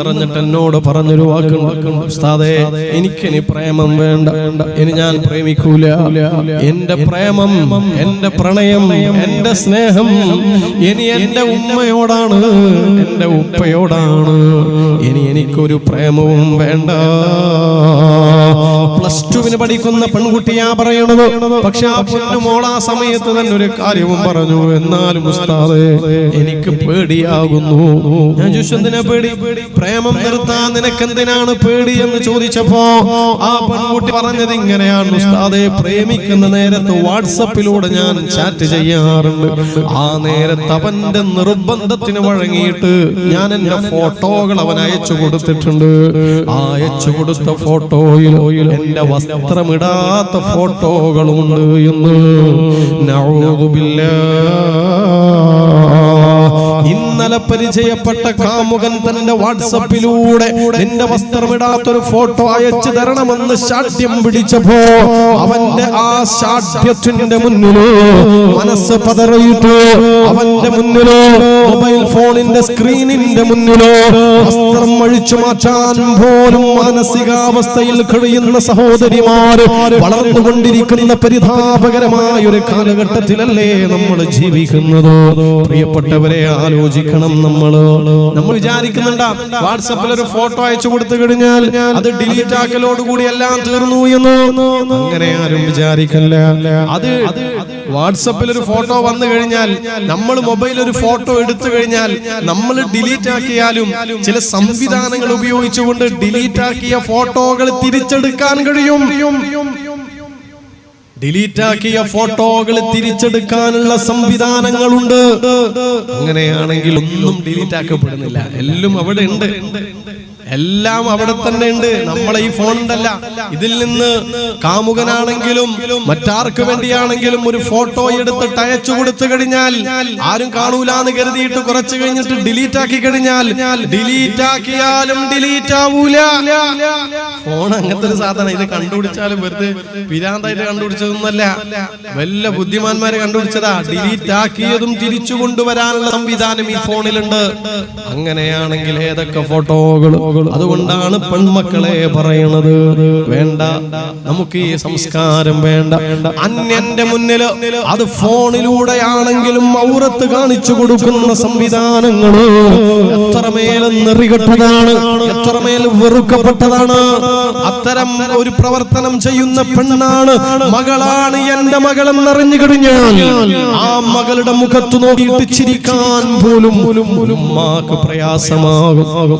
പറഞ്ഞിട്ട് എന്നോട് പറഞ്ഞൊരു വാക്കുണ്ട്, ഉസ്താദേ എനിക്കിനി പ്രേമം വേണ്ട, ഇനി ഞാൻ പ്രേമിക്കൂല. എന്റെ പ്രേമം, എന്റെ പ്രണയം, എന്റെ സ്നേഹം ഇനി എന്റെ ഉമ്മയോടാണ്, എന്റെ ഉപ്പയോടാണ്. ഇനി എനിക്കൊരു പ്രേമവും വേണ്ട. +2 പഠിക്കുന്ന പെൺകുട്ടിയാ പറയണത്. പക്ഷെ ആ പൊന്നുമോൾ ആ സമയത്ത് തന്നെ ഒരു കാര്യവും പറഞ്ഞു, എന്നാലും ഉസ്താദേ എനിക്ക് പേടിയാകുന്നു. ഞാൻ ചോദിച്ചു, എന്തിനാ പേടി? പ്രേമം നിർത്താൻ നിനക്കെന്തിനാണ് പേടി എന്ന് ചോദിച്ചപ്പോ ആ പെൺകുട്ടി പറഞ്ഞത് ഇങ്ങനെയാണ്, ഉസ്താദേ പ്രേമിക്കുന്ന നേരത്ത് വാട്സപ്പിലൂടെ ഞാൻ ചാറ്റ് ചെയ്യാറുണ്ട്. ആ നേരത്ത് അവന്റെ നിർബന്ധത്തിന് വഴങ്ങിയിട്ട് ഞാൻ എന്റെ ഫോട്ടോകൾ അവൻ അയച്ചു കൊടുത്തിട്ടുണ്ട്. ആ അയച്ചു കൊടുത്ത ഫോട്ടോയിൽ എന്റെ വസ്ത്രമിടാത്ത ഫോട്ടോകളുണ്ട് എന്ന്. നഊദു ബില്ലാഹ്. ഇന്നലെ പരിചയപ്പെട്ട കാമുകൻ തന്റെ വാട്സപ്പിലൂടെ നിന്റെ വസ്ത്രമിടാത്തൊരു ഫോട്ടോ അയച്ചു തരണമെന്ന് ശാഠ്യം പിടിച്ചപ്പോ അവന്റെ ആ ശാഠ്യത്തിന്റെ മുന്നിലോ മനസ്സ് പതറിയിട്ട് അവന്റെ മുന്നിലോ മൊബൈൽ ഫോണിന്റെ സ്ക്രീനിന്റെ മുന്നിലോ വസ്ത്രം അഴിച്ചു മാറ്റാൻ പോലും മാനസികാവസ്ഥയിൽ കഴിയുന്ന സഹോദരിമാർ വളർന്നുകൊണ്ടിരിക്കുന്ന പരിതാപകരമായ ഒരു കാലഘട്ടത്തിലല്ലേ നമ്മൾ ജീവിക്കുന്നത്? പ്രിയപ്പെട്ടവരെ, ആലോചിക്കണം. നമ്മൾ വിചാരിക്കുന്നുണ്ടാ വാട്സപ്പിൽ ഒരു ഫോട്ടോ അയച്ചു കൊടുത്തു കഴിഞ്ഞാൽ അത് ഡിലീറ്റ് ആക്കലോടുകൂടി എല്ലാം തീർന്നു എന്ന്. അങ്ങനെ ആരും വിചാരിക്കല്ല. അത് വാട്സപ്പിൽ ഒരു ഫോട്ടോ വന്നു കഴിഞ്ഞാൽ, നമ്മൾ മൊബൈൽ ഒരു ഫോട്ടോ എടുത്തു കഴിഞ്ഞാൽ നമ്മൾ ഡിലീറ്റ് ആക്കിയാലും ചില സംവിധാനങ്ങൾ ഉപയോഗിച്ചുകൊണ്ട് ഡിലീറ്റ് ആക്കിയ ഫോട്ടോകൾ തിരിച്ചെടുക്കാൻ കഴിയും. ഡിലീറ്റാക്കിയ ഫോട്ടോകൾ തിരിച്ചെടുക്കാനുള്ള സംവിധാനങ്ങളുണ്ട്. അങ്ങനെയാണെങ്കിൽ ഒന്നും ഡിലീറ്റ് ആക്കപ്പെടുന്നില്ല. എല്ലാം അവിടെ ഉണ്ട്, എല്ലാം അവിടെ തന്നെ ഉണ്ട്. നമ്മളെ ഈ ഫോണുണ്ടല്ല, ഇതിൽ നിന്ന് കാമുകനാണെങ്കിലും മറ്റാർക്ക് വേണ്ടിയാണെങ്കിലും ഒരു ഫോട്ടോ എടുത്തിട്ട് അയച്ചു കൊടുത്തു കഴിഞ്ഞാൽ ആരും കാണൂലെന്ന് കരുതിയിട്ട് കുറച്ച് കഴിഞ്ഞിട്ട് ഡിലീറ്റ് ആക്കി കഴിഞ്ഞാൽ ഡിലീറ്റ് ആക്കിയാലും ഡിലീറ്റ് ആവൂല. ഫോൺ അങ്ങനത്തെ ഒരു സാധനം. ഇത് കണ്ടുപിടിച്ചാലും വെറുതെ പിരാന്തായിട്ട് കണ്ടുപിടിച്ചതൊന്നുമല്ല, വല്ല ബുദ്ധിമാന്മാരെ കണ്ടുപിടിച്ചതാ. ഡിലീറ്റ് ആക്കിയതും തിരിച്ചു കൊണ്ടുവരാനുള്ള സംവിധാനം ഈ ഫോണിലുണ്ട്. അങ്ങനെയാണെങ്കിൽ ഏതൊക്കെ ഫോട്ടോകൾ. അതുകൊണ്ടാണ് പെൺമക്കളെ പറയണത്, വേണ്ട, നമുക്ക് ഈ സംസ്കാരം വേണ്ട. അന്യന്റെ മുന്നിൽ അത് ഫോണിലൂടെയാണെങ്കിലും ഔറത്ത് കാണിച്ചു കൊടുക്കുന്ന സംവിധാനങ്ങള് എത്രമേൽ നെറികെട്ടതാണ്, എത്രമേൽ വെറുക്കപ്പെട്ടതാണ്. അത്തരം ഒരു പ്രവർത്തനം ചെയ്യുന്ന പെണ്ണാണ്, മകളാണ് എന്റെ മകളെന്നറിഞ്ഞു കഴിഞ്ഞാൽ ആ മകളുടെ മുഖത്ത് നോക്കിയിട്ട് ചിരിക്കാൻ പോലും ഉമ്മാക്ക് പ്രയാസമാകും.